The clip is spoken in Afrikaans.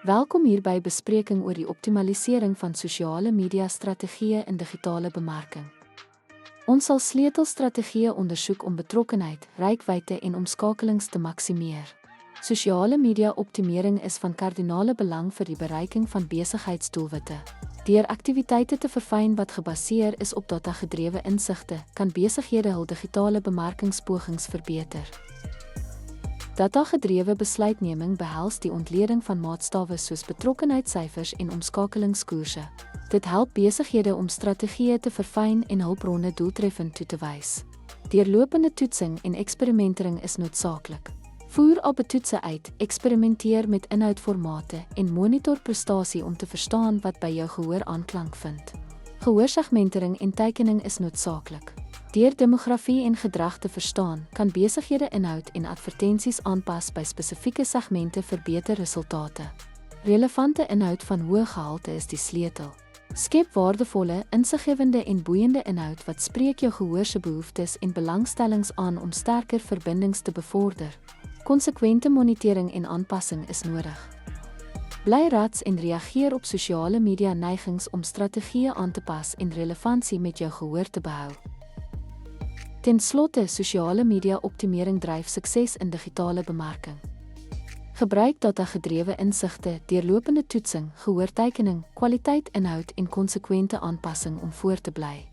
Welkom hier by bespreking oor die optimalisering van sosiale media strategieë in digitale bemarking. Ons sal sleutelstrategieë ondersoek om betrokkenheid, reikwyte en omskakelings te maksimeer. Sosiale media optimering is van kardinale belang vir die bereiking van besigheidsdoelwitte. Deur aktiwiteite te verfyn wat gebaseer is op data-gedrewe insigte, kan besighede hul digitale bemarkingspogings verbeter. Data-gedrewe besluitneming behels die ontleding van maatstawwe soos betrokkenheidssyfers en omskakelingskoerse. Dit help besighede om strategieë te verfyn en hulpbronne doeltreffend toe te wys. Deurlopende toetsing en eksperimentering is noodsaaklik. Voer al betoetse uit, eksperimenteer met inhoudformate en monitor prestasie om te verstaan wat by jou gehoor aanklank vind. Gehoorsegmentering en teikening is noodsaaklik. Deur demografie en gedrag te verstaan, kan besighede inhoud en advertensies aanpas by spesifieke segmente vir beter resultate. Relevante inhoud van hoë gehalte is die sleutel. Skep waardevolle, insiggewende en boeiende inhoud wat spreek jou gehoor se behoeftes en belangstellings aan om sterker verbindings te bevorder. Konsekwente monitering en aanpassing is nodig. Bly rats en reageer op sosiale media neigings om strategieë aan te pas en relevantie met jou gehoor te behou. Ten slotte, sosiale media optimering dryf sukses in digitale bemarking. Gebruik data-gedrewe insigte, deurlopende toetsing, gehoorteikening, kwaliteit inhoud en konsekwente aanpassing om voor te bly.